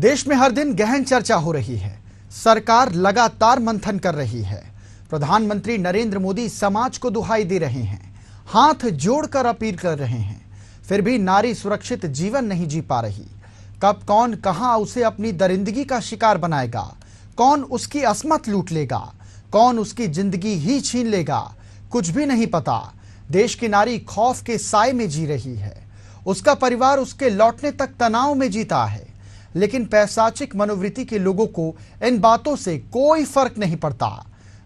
देश में हर दिन गहन चर्चा हो रही है। सरकार लगातार मंथन कर रही है। प्रधानमंत्री नरेंद्र मोदी समाज को दुहाई दे रहे हैं, हाथ जोड़कर अपील कर रहे हैं, फिर भी नारी सुरक्षित जीवन नहीं जी पा रही। कब कौन कहां उसे अपनी दरिंदगी का शिकार बनाएगा, कौन उसकी असमत लूट लेगा, कौन उसकी जिंदगी ही छीन लेगा, कुछ भी नहीं पता। देश की नारी खौफ के साए में जी रही है। उसका परिवार उसके लौटने तक तनाव में जीता है। लेकिन पैशाचिक मनोवृत्ति के लोगों को इन बातों से कोई फर्क नहीं पड़ता।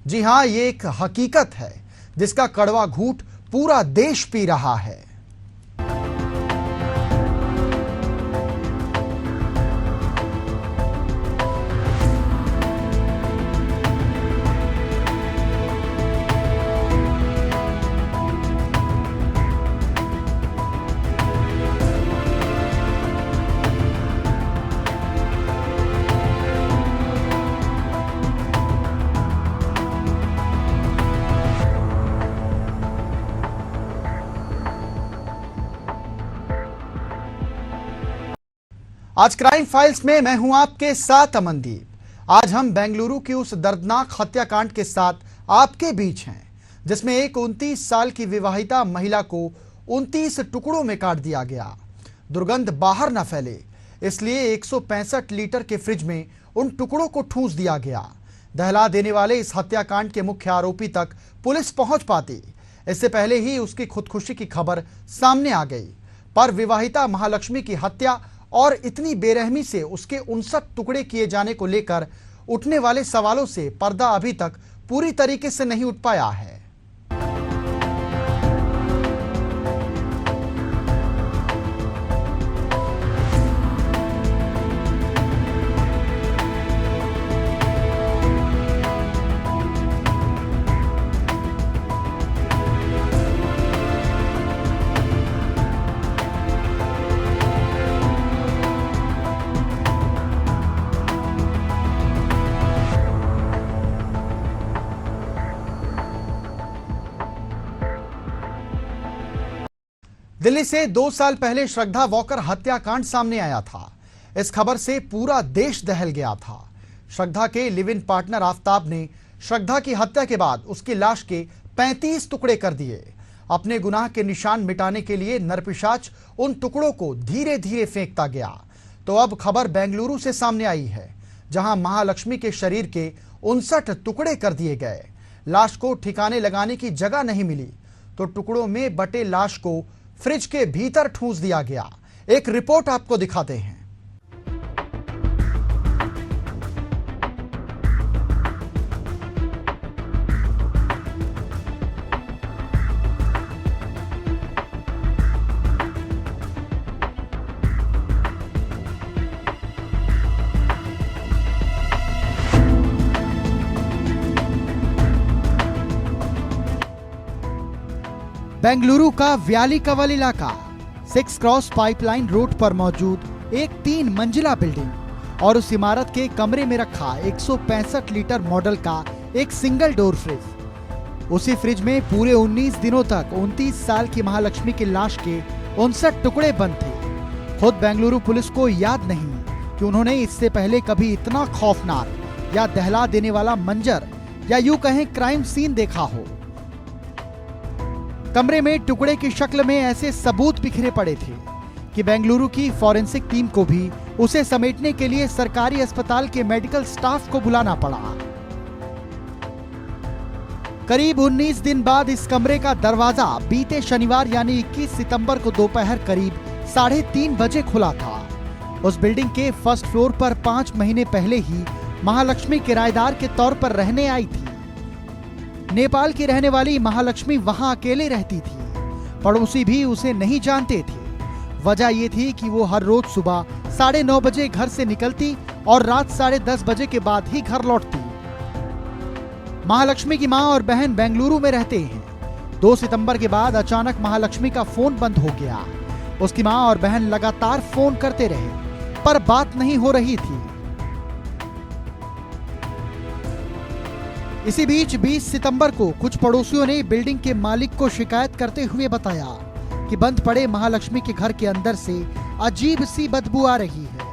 जी हां, ये एक हकीकत है जिसका कड़वा घूंट पूरा देश पी रहा है। आज क्राइम फाइल्स में मैं हूं आपके साथ अमनदीप। आज हम बेंगलुरु की उस दर्दनाक हत्याकांड के साथ आपके बीच हैं, जिसमें एक 29 साल की विवाहिता महिला को 29 टुकड़ों में काट दिया गया। दुर्गंध बाहर न फैले इसलिए 165 लीटर के फ्रिज में उन टुकड़ों को ठूंस दिया गया। दहला देने वाले इस हत्याकांड के मुख्य आरोपी तक पुलिस पहुंच पाती, इससे पहले ही उसकी खुदकुशी की खबर सामने आ गई। पर विवाहिता महालक्ष्मी की हत्या और इतनी बेरहमी से उसके 59 टुकड़े किए जाने को लेकर उठने वाले सवालों से पर्दा अभी तक पूरी तरीके से नहीं उठ पाया है। दिल्ली से 2 साल पहले श्रद्धा वॉकर हत्याकांड सामने आया था। इस खबर से पूरा देश दहल गया था। श्रद्धा के लिव इन पार्टनर आफताब ने श्रद्धा की हत्या के बाद उसकी लाश के 35 टुकड़े कर दिए। अपने गुनाह के निशान मिटाने के लिए नरपिशाच उन टुकड़ों को धीरे धीरे फेंकता गया। तो अब खबर बेंगलुरु से सामने आई है, जहां महालक्ष्मी के शरीर के 59 टुकड़े कर दिए गए। लाश को ठिकाने लगाने की जगह नहीं मिली तो टुकड़ों में बटे लाश को फ्रिज के भीतर ठूंस दिया गया। एक रिपोर्ट आपको दिखाते हैं। बेंगलुरु का व्याली कवल इलाका 6 क्रॉस पाइपलाइन रोड पर मौजूद एक 3 मंजिला बिल्डिंग और उस इमारत के कमरे में रखा 165 लीटर मॉडल का एक सिंगल डोर फ्रिज। उसी फ्रिज में पूरे 19 दिनों तक 29 साल की महालक्ष्मी की लाश के 59 टुकड़े बंद थे। खुद बेंगलुरु पुलिस को याद नहीं कि उन्होंने इससे पहले कभी इतना खौफनाक या दहला देने वाला मंजर या यूं कहें क्राइम सीन देखा हो। कमरे में टुकड़े की शक्ल में ऐसे सबूत बिखरे पड़े थे कि बेंगलुरु की फॉरेंसिक टीम को भी उसे समेटने के लिए सरकारी अस्पताल के मेडिकल स्टाफ को बुलाना पड़ा। करीब 19 दिन बाद इस कमरे का दरवाजा बीते शनिवार यानी 21 सितंबर को दोपहर करीब 3:30 बजे खुला था। उस बिल्डिंग के फर्स्ट फ्लोर पर 5 महीने पहले ही महालक्ष्मी किराएदार के तौर पर रहने आई थी। नेपाल की रहने वाली महालक्ष्मी वहां अकेले रहती थी। पड़ोसी भी उसे नहीं जानते थे। वजह यह थी कि वो हर रोज सुबह 9:30 बजे घर से निकलती और रात 10:30 बजे के बाद ही घर लौटती। महालक्ष्मी की मां और बहन बेंगलुरु में रहते हैं। 2 सितंबर के बाद अचानक महालक्ष्मी का फोन बंद हो गया। उसकी मां और बहन लगातार फोन करते रहे पर बात नहीं हो रही थी। इसी बीच 20 सितंबर को कुछ पड़ोसियों ने बिल्डिंग के मालिक को शिकायत करते हुए बताया कि बंद पड़े महालक्ष्मी के घर के अंदर से अजीब सी बदबू आ रही है।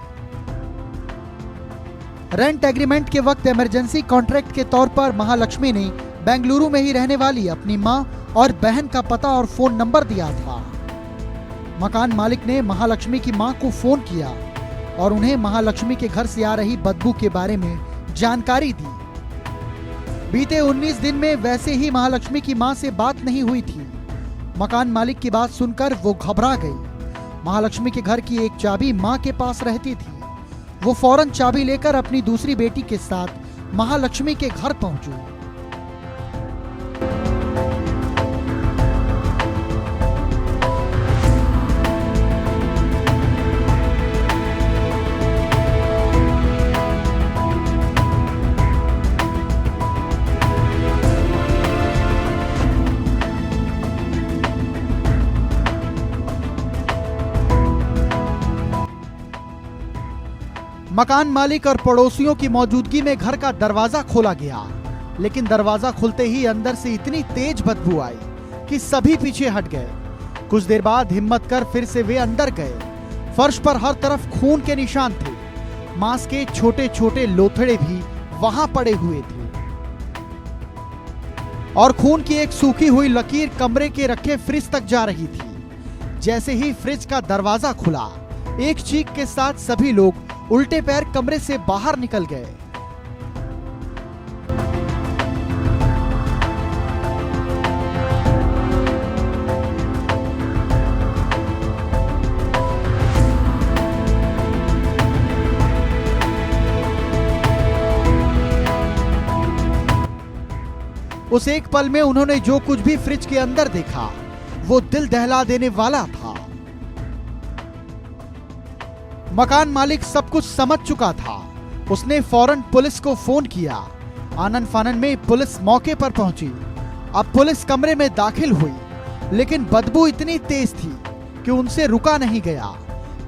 रेंट एग्रीमेंट के वक्त इमरजेंसी कॉन्ट्रैक्ट के तौर पर महालक्ष्मी ने बेंगलुरु में ही रहने वाली अपनी मां और बहन का पता और फोन नंबर दिया था। मकान मालिक ने महालक्ष्मी की मां को फोन किया और उन्हें महालक्ष्मी के घर से आ रही बदबू के बारे में जानकारी दी। बीते 19 दिन में वैसे ही महालक्ष्मी की मां से बात नहीं हुई थी। मकान मालिक की बात सुनकर वो घबरा गई। महालक्ष्मी के घर की एक चाबी मां के पास रहती थी। वो फौरन चाबी लेकर अपनी दूसरी बेटी के साथ महालक्ष्मी के घर पहुंची। मकान मालिक और पड़ोसियों की मौजूदगी में घर का दरवाजा खोला गया, लेकिन दरवाजा खुलते ही अंदर से इतनी तेज बदबू आई कि सभी पीछे हट गए। कुछ देर बाद हिम्मत कर फिर से वे अंदर गए। फर्श पर हर तरफ खून के निशान थे। मांस के छोटे छोटे लोथड़े भी वहां पड़े हुए थे और खून की एक सूखी हुई लकीर कमरे के रखे फ्रिज तक जा रही थी। जैसे ही फ्रिज का दरवाजा खुला, एक चीख के साथ सभी लोग उल्टे पैर कमरे से बाहर निकल गए। उस एक पल में उन्होंने जो कुछ भी फ्रिज के अंदर देखा, वो दिल दहला देने वाला था। मकान मालिक सब कुछ समझ चुका था। उसने फौरन पुलिस को फोन किया। आनन फानन में पुलिस मौके पर पहुंची। अब पुलिस कमरे में दाखिल हुई, लेकिन बदबू इतनी तेज थी कि उनसे रुका नहीं गया।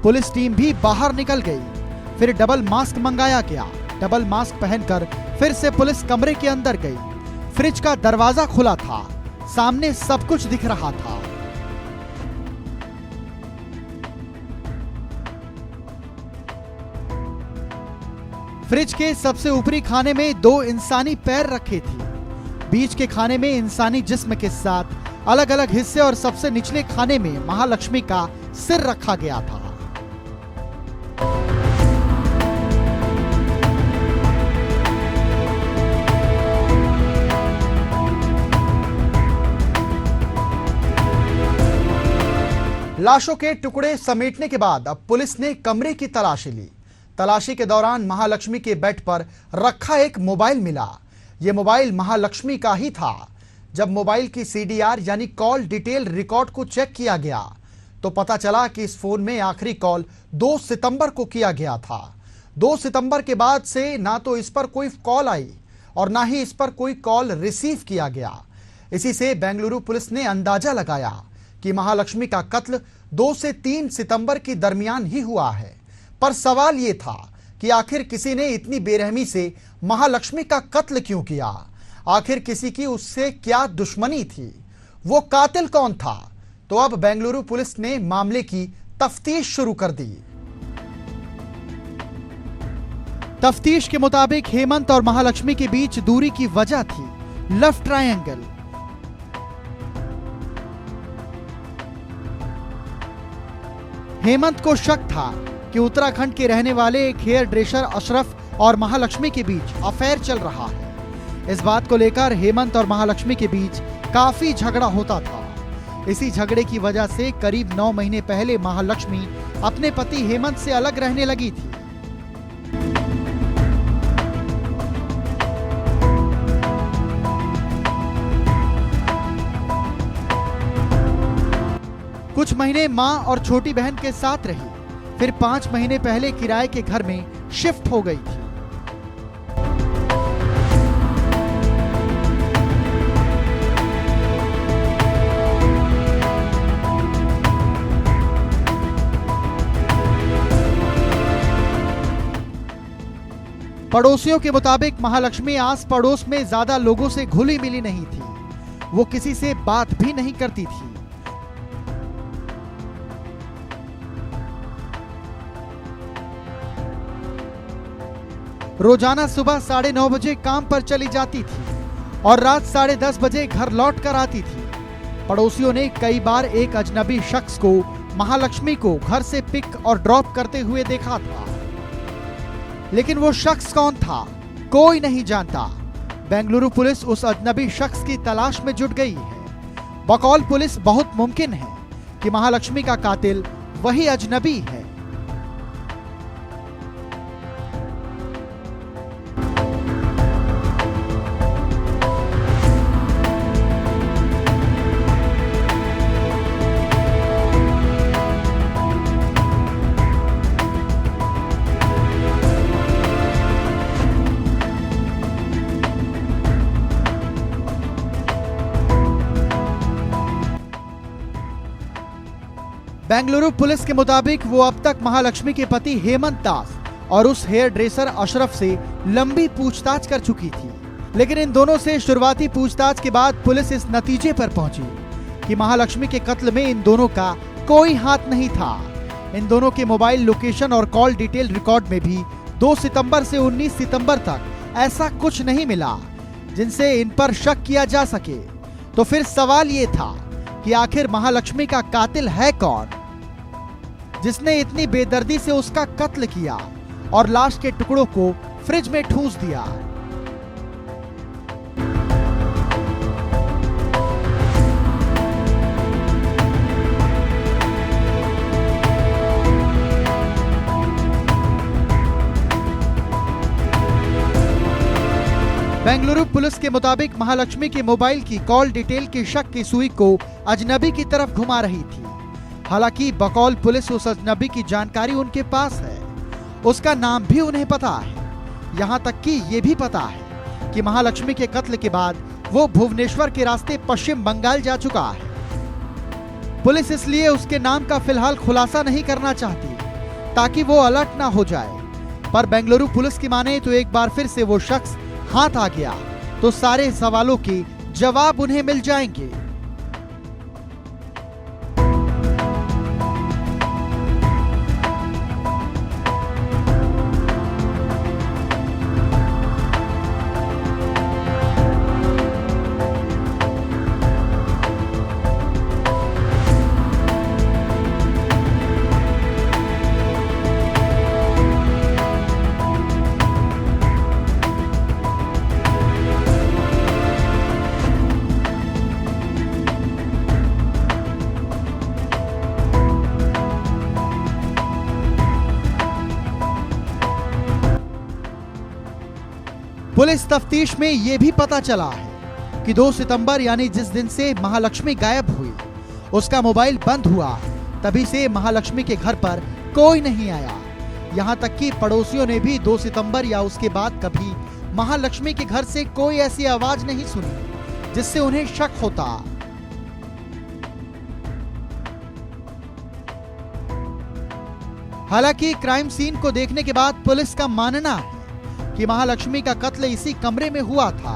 पुलिस टीम भी बाहर निकल गई। फिर डबल मास्क मंगाया गया। डबल मास्क पहनकर फिर से पुलिस कमरे के अंदर गई। फ्रिज का दरवाजा खुला था। सामने सब कुछ दिख रहा था। फ्रिज के सबसे ऊपरी खाने में 2 इंसानी पैर रखे थे। बीच के खाने में इंसानी जिस्म के साथ अलग अलग हिस्से और सबसे निचले खाने में महालक्ष्मी का सिर रखा गया था। लाशों के टुकड़े समेटने के बाद अब पुलिस ने कमरे की तलाशी ली। तलाशी के दौरान महालक्ष्मी के बेड पर रखा एक मोबाइल मिला। यह मोबाइल महालक्ष्मी का ही था। जब मोबाइल की सीडीआर यानी कॉल डिटेल रिकॉर्ड को चेक किया गया तो पता चला कि इस फोन में आखिरी कॉल 2 सितंबर को किया गया था। 2 सितंबर के बाद से ना तो इस पर कोई कॉल आई और ना ही इस पर कोई कॉल रिसीव किया गया। इसी से बेंगलुरु पुलिस ने अंदाजा लगाया कि महालक्ष्मी का कत्ल 2 से 3 सितंबर के दरमियान ही हुआ है। पर सवाल यह था कि आखिर किसी ने इतनी बेरहमी से महालक्ष्मी का कत्ल क्यों किया? आखिर किसी की उससे क्या दुश्मनी थी? वो कातिल कौन था? तो अब बेंगलुरु पुलिस ने मामले की तफ्तीश शुरू कर दी। तफ्तीश के मुताबिक हेमंत और महालक्ष्मी के बीच दूरी की वजह थी लव ट्रायंगल। हेमंत को शक था कि उत्तराखंड के रहने वाले एक हेयर ड्रेसर अशरफ और महालक्ष्मी के बीच अफेयर चल रहा है। इस बात को लेकर हेमंत और महालक्ष्मी के बीच काफी झगड़ा होता था। इसी झगड़े की वजह से करीब 9 महीने पहले महालक्ष्मी अपने पति हेमंत से अलग रहने लगी थी। कुछ महीने मां और छोटी बहन के साथ रही। फिर 5 महीने पहले किराए के घर में शिफ्ट हो गई थी। पड़ोसियों के मुताबिक महालक्ष्मी आस पड़ोस में ज्यादा लोगों से घुली मिली नहीं थी। वो किसी से बात भी नहीं करती थी। रोजाना सुबह 9:30 बजे काम पर चली जाती थी और रात 10:30 बजे घर लौट कर आती थी। पड़ोसियों ने कई बार एक अजनबी शख्स को महालक्ष्मी को घर से पिक और ड्रॉप करते हुए देखा था, लेकिन वो शख्स कौन था कोई नहीं जानता। बेंगलुरु पुलिस उस अजनबी शख्स की तलाश में जुट गई है। बकौल पुलिस बहुत मुमकिन है कि महालक्ष्मी का कातिल वही अजनबी है। बेंगलुरु पुलिस के मुताबिक वो अब तक महालक्ष्मी के पति हेमंत दास और उस हेयर ड्रेसर अशरफ से लंबी पूछताछ कर चुकी थी, लेकिन इन दोनों से शुरुआती पूछताछ के बाद पुलिस इस नतीजे पर पहुंची कि महालक्ष्मी के कत्ल में इन दोनों का कोई हाथ नहीं था। इन दोनों के मोबाइल लोकेशन और कॉल डिटेल रिकॉर्ड में भी 2 सितंबर से 19 सितंबर तक ऐसा कुछ नहीं मिला जिनसे इन पर शक किया जा सके। तो फिर सवाल ये था कि आखिर महालक्ष्मी का कातिल है कौन, जिसने इतनी बेदर्दी से उसका कत्ल किया और लाश के टुकड़ों को फ्रिज में ठूंस दिया। बेंगलुरु पुलिस के मुताबिक महालक्ष्मी के मोबाइल की कॉल डिटेल की शक की सुई को अजनबी की तरफ घुमा रही थी। हालांकि बकौल पुलिस उस अजनबी की जानकारी उनके पास है, उसका नाम भी उन्हें पता है। यहाँ तक कि ये भी पता है कि महालक्ष्मी के कत्ल के बाद वो भुवनेश्वर के रास्ते पश्चिम बंगाल जा चुका है। पुलिस इसलिए उसके नाम का फिलहाल खुलासा नहीं करना चाहती ताकि वो अलर्ट ना हो जाए। पर बेंगलुरु पुलिस की माने तो एक बार फिर से वो शख्स हाथ आ गया तो सारे सवालों के जवाब उन्हें मिल जाएंगे। पुलिस तफ्तीश में यह भी पता चला है कि 2 सितंबर यानी जिस दिन से महालक्ष्मी गायब हुई उसका मोबाइल बंद हुआ, तभी से महालक्ष्मी के घर पर कोई नहीं आया। यहां तक कि पड़ोसियों ने भी 2 सितंबर या उसके बाद कभी महालक्ष्मी के घर से कोई ऐसी आवाज नहीं सुनी जिससे उन्हें शक होता। हालांकि क्राइम सीन को देखने के बाद पुलिस का मानना है कि महालक्ष्मी का कत्ल इसी कमरे में हुआ था।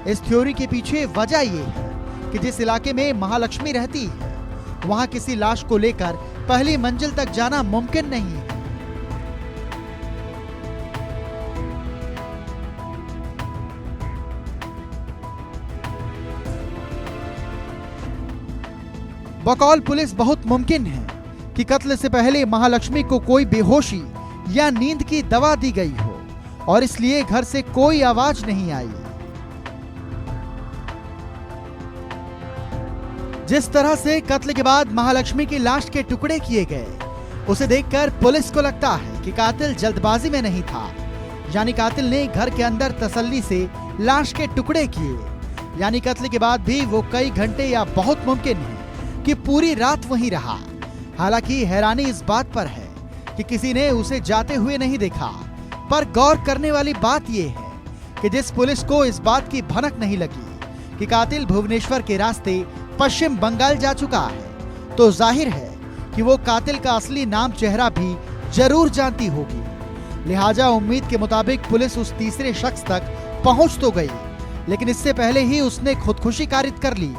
इस थ्योरी के पीछे वजह ये है कि जिस इलाके में महालक्ष्मी रहती है वहां किसी लाश को लेकर पहली मंजिल तक जाना मुमकिन नहीं है। बकौल पुलिस बहुत मुमकिन है कि कत्ल से पहले महालक्ष्मी को कोई बेहोशी या नींद की दवा दी गई हो और इसलिए घर से कोई आवाज नहीं आई। जिस तरह से कत्ल के बाद महालक्ष्मी की लाश के टुकड़े किए गए उसे देखकर पुलिस को लगता है कि कातिल जल्दबाजी में नहीं था, यानी कातिल ने घर के अंदर तसल्ली से लाश के टुकड़े किए, यानी कत्ल के बाद भी वो कई घंटे या बहुत मुमकिन है कि पूरी रात वहीं रहा। हालांकि हैरानी इस बात पर है कि किसी ने उसे जाते हुए नहीं देखा, पर गौर करने वाली बात यह है कि जिस पुलिस को इस बात की भनक नहीं लगी कि कातिल भुवनेश्वर के रास्ते पश्चिम बंगाल जा चुका है, तो जाहिर है कि वो कातिल का असली नाम चेहरा भी जरूर जानती होगी। लिहाजा उम्मीद के मुताबिक पुलिस उस तीसरे शख्स तक पहुंच तो गई, लेकिन इससे पहले ही उसने खुदकुशी कारित कर ली,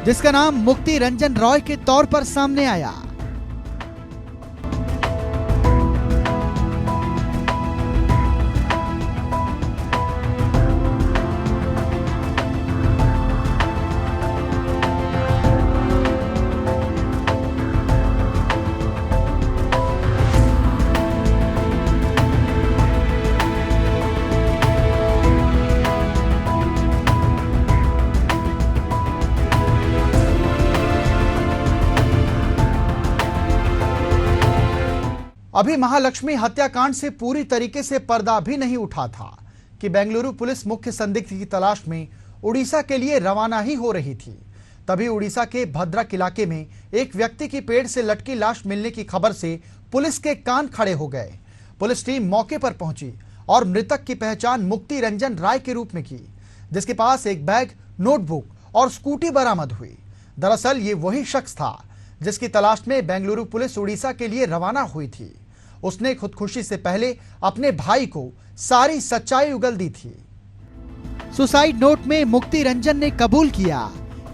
जिसका नाम मुक्ति रंजन रॉय के तौर पर सामने आया। अभी महालक्ष्मी हत्याकांड से पूरी तरीके से पर्दा भी नहीं उठा था कि बेंगलुरु पुलिस मुख्य संदिग्ध की तलाश में उड़ीसा के लिए रवाना ही हो रही थी। तभी उड़ीसा के भद्रक इलाके में एक व्यक्ति की पेड़ से लटकी लाश मिलने की खबर से पुलिस के कान खड़े हो गए। पुलिस टीम मौके पर पहुंची और मृतक की पहचान मुक्ति रंजन राय के रूप में की, जिसके पास एक बैग, नोटबुक और स्कूटी बरामद हुई। दरअसल ये वही शख्स था जिसकी तलाश में बेंगलुरु पुलिस उड़ीसा के लिए रवाना हुई थी। उसने खुदकुशी से पहले अपने भाई को सारी सच्चाई उगल दी थी। सुसाइड नोट में मुक्ति रंजन ने कबूल किया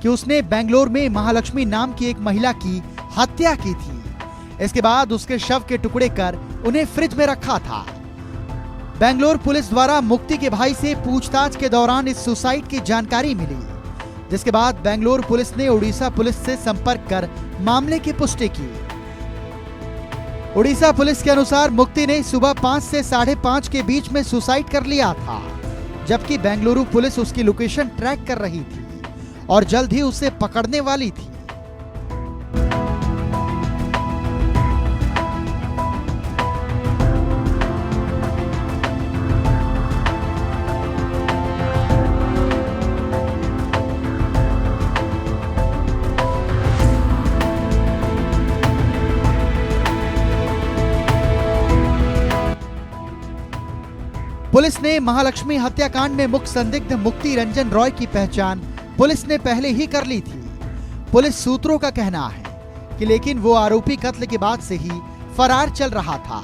कि उसने बेंगलोर में महालक्ष्मी नाम की एक महिला की हत्या की थी। इसके बाद उसके शव के टुकड़े कर उन्हें फ्रिज में रखा था। बेंगलोर पुलिस द्वारा मुक्ति के भाई से पूछताछ के दौरान इस सुसाइड की जानकारी मिली, जिसके बाद बेंगलोर पुलिस ने उड़ीसा पुलिस से संपर्क कर मामले की पुष्टि की। उड़ीसा पुलिस के अनुसार मुक्ति ने सुबह 5 से 5:30 के बीच में सुसाइड कर लिया था, जबकि बेंगलुरु पुलिस उसकी लोकेशन ट्रैक कर रही थी और जल्द ही उसे पकड़ने वाली थी। पुलिस ने महालक्ष्मी हत्याकांड में मुख्य संदिग्ध मुक्ति रंजन रॉय की पहचान पुलिस ने पहले ही कर ली थी। पुलिस सूत्रों का कहना है कि लेकिन वो आरोपी कत्ल के बाद से ही फरार चल रहा था,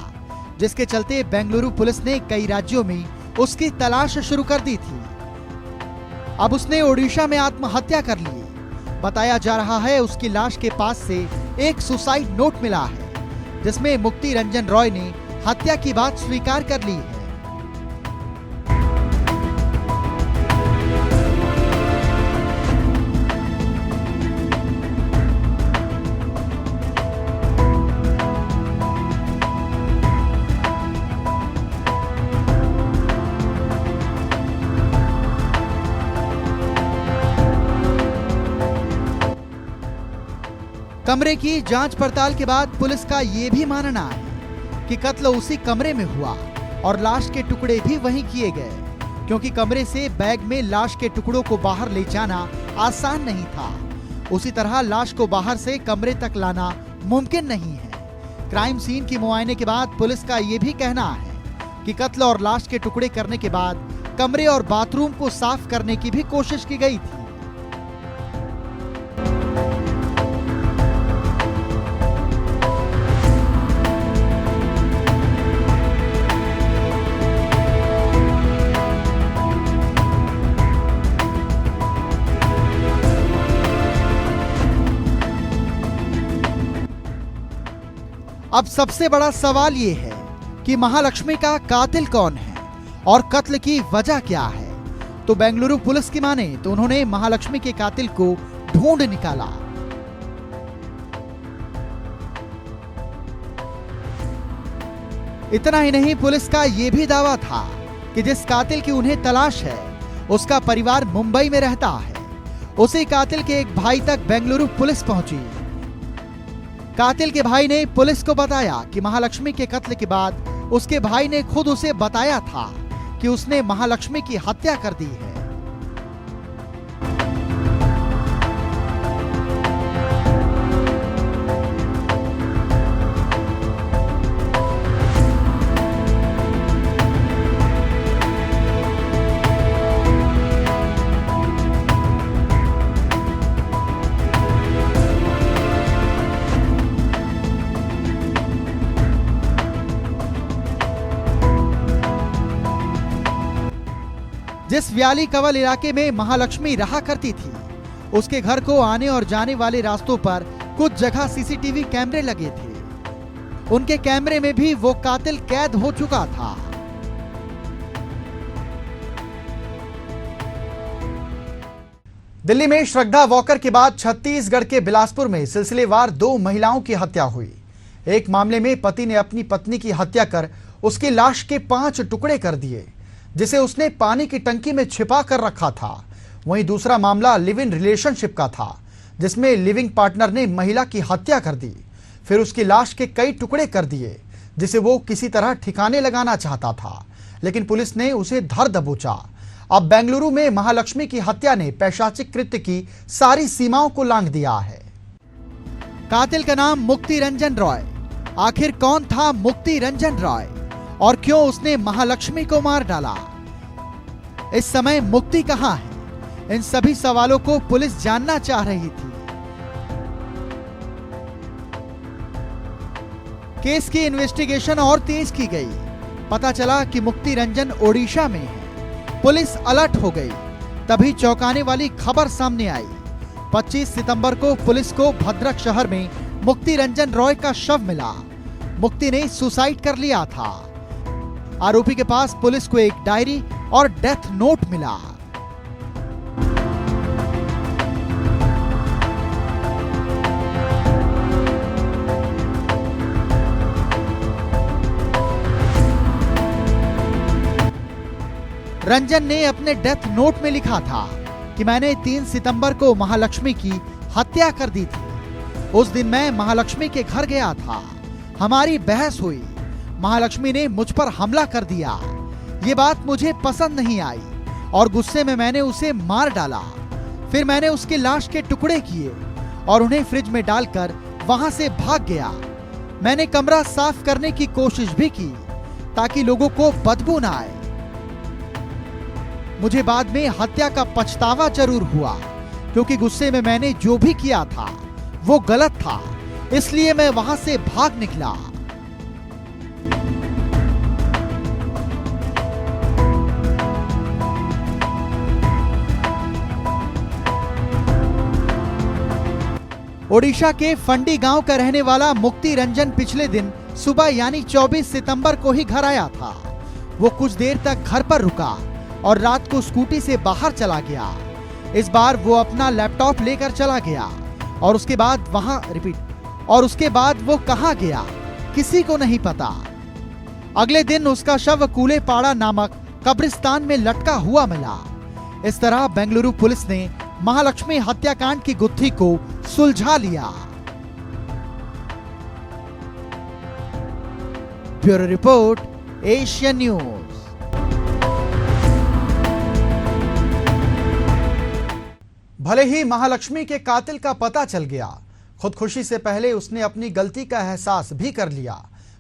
जिसके चलते बेंगलुरु पुलिस ने कई राज्यों में उसकी तलाश शुरू कर दी थी। अब उसने ओडिशा में आत्महत्या कर ली। बताया जा रहा है उसकी लाश के पास से एक सुसाइड नोट मिला है, जिसमें मुक्ति रंजन रॉय ने हत्या की बात स्वीकार कर ली है। कमरे की जांच पड़ताल के बाद पुलिस का यह भी मानना है कि कत्ल उसी कमरे में हुआ और लाश के टुकड़े भी वहीं किए गए, क्योंकि कमरे से बैग में लाश के टुकड़ों को बाहर ले जाना आसान नहीं था। उसी तरह लाश को बाहर से कमरे तक लाना मुमकिन नहीं है। क्राइम सीन की मुआयने के बाद पुलिस का यह भी कहना है कि कत्ल और लाश के टुकड़े करने के बाद कमरे और बाथरूम को साफ करने की भी कोशिश की गई थी। अब सबसे बड़ा सवाल ये है कि महालक्ष्मी का कातिल कौन है और कत्ल की वजह क्या है। तो बेंगलुरु पुलिस की माने तो उन्होंने महालक्ष्मी के कातिल को ढूंढ निकाला। इतना ही नहीं, पुलिस का यह भी दावा था कि जिस कातिल की उन्हें तलाश है उसका परिवार मुंबई में रहता है। उसी कातिल के एक भाई तक बेंगलुरु पुलिस पहुंची। कातिल के भाई ने पुलिस को बताया कि महालक्ष्मी के कत्ल के बाद उसके भाई ने खुद उसे बताया था कि उसने महालक्ष्मी की हत्या कर दी है। जिस व्याली कवल इलाके में महालक्ष्मी रहा करती थी, उसके घर को आने और जाने वाले रास्तों पर कुछ जगह सीसीटीवी कैमरे लगे थे। उनके कैमरे में भी वो कातिल कैद हो चुका था। दिल्ली में श्रद्धा वॉकर के बाद छत्तीसगढ़ के बिलासपुर में सिलसिलेवार 2 महिलाओं की हत्या हुई। एक मामले में पति ने अपनी पत्नी की हत्या कर उसकी लाश के 5 टुकड़े कर दिए, जिसे उसने पानी की टंकी में छिपा कर रखा था। वहीं दूसरा मामला लिव इन रिलेशनशिप का था, जिसमें लिविंग पार्टनर ने महिला की हत्या कर दी, फिर उसकी लाश के कई टुकड़े कर दिए। जिसे वो किसी तरह ठिकाने लगाना चाहता था, लेकिन पुलिस ने उसे धर दबोचा। अब बेंगलुरु में महालक्ष्मी की हत्या ने पैशाचिक कृत्य की सारी सीमाओं को लांघ दिया है। कातिल का नाम मुक्ति रंजन रॉय। आखिर कौन था मुक्ति रंजन रॉय और क्यों उसने महालक्ष्मी को मार डाला? इस समय मुक्ति कहां है? इन सभी सवालों को पुलिस जानना चाह रही थी। केस की इन्वेस्टिगेशन और तेज की गई। पता चला कि मुक्ति रंजन ओडिशा में है। पुलिस अलर्ट हो गई। तभी चौंकाने वाली खबर सामने आई। 25 सितंबर को पुलिस को भद्रक शहर में मुक्ति रंजन रॉय का शव मिला। मुक्ति ने सुसाइड कर लिया था। आरोपी के पास पुलिस को एक डायरी और डेथ नोट मिला। रंजन ने अपने डेथ नोट में लिखा था कि मैंने 3 सितंबर को महालक्ष्मी की हत्या कर दी थी। उस दिन मैं महालक्ष्मी के घर गया था। हमारी बहस हुई। महालक्ष्मी ने मुझ पर हमला कर दिया। ये बात मुझे पसंद नहीं आई और गुस्से में मैंने उसे मार डाला। फिर मैंने उसकी लाश के टुकड़े किए और उन्हें फ्रिज में डालकर वहां से भाग गया। मैंने कमरा साफ करने की कोशिश भी की ताकि लोगों को बदबू ना आए। मुझे बाद में हत्या का पछतावा जरूर हुआ, क्योंकि गुस्से में मैंने जो भी किया था वो गलत था, इसलिए मैं वहां से भाग निकला। ओडिशा के फंडी गांव का रहने वाला मुक्ति रंजन पिछले दिन सुबह यानी 24 सितंबर को ही घर आया था। वो कुछ देर तक घर पर रुका और रात को स्कूटी से बाहर चला गया। इस बार वो अपना लैपटॉप लेकर चला गया और उसके बाद वो कहां गया किसी को नहीं पता। अगले दिन उसका शव कूलेपाड़ा नामक कब्रिस्तान में लटका हुआ मिला। इस तरह बेंगलुरु पुलिस ने महालक्ष्मी हत्याकांड की गुत्थी को सुलझा लिया। Bureau report, Asian news. भले ही महालक्ष्मी के कातिल का पता चल गया, खुदकुशी से पहले उसने अपनी गलती का एहसास भी कर लिया,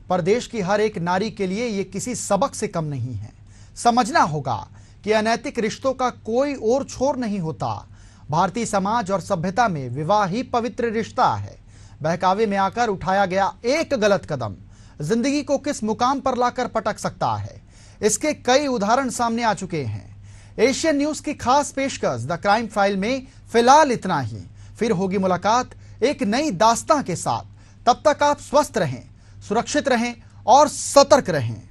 पर देश की हर एक नारी के लिए यह किसी सबक से कम नहीं है। समझना होगा कि अनैतिक रिश्तों का कोई और छोर नहीं होता। भारतीय समाज और सभ्यता में विवाह ही पवित्र रिश्ता है। बहकावे में आकर उठाया गया एक गलत कदम जिंदगी को किस मुकाम पर लाकर पटक सकता है, इसके कई उदाहरण सामने आ चुके हैं। एशियन न्यूज की खास पेशकश द क्राइम फाइल में फिलहाल इतना ही। फिर होगी मुलाकात एक नई दास्तां के साथ। तब तक आप स्वस्थ रहें, सुरक्षित रहें और सतर्क रहें।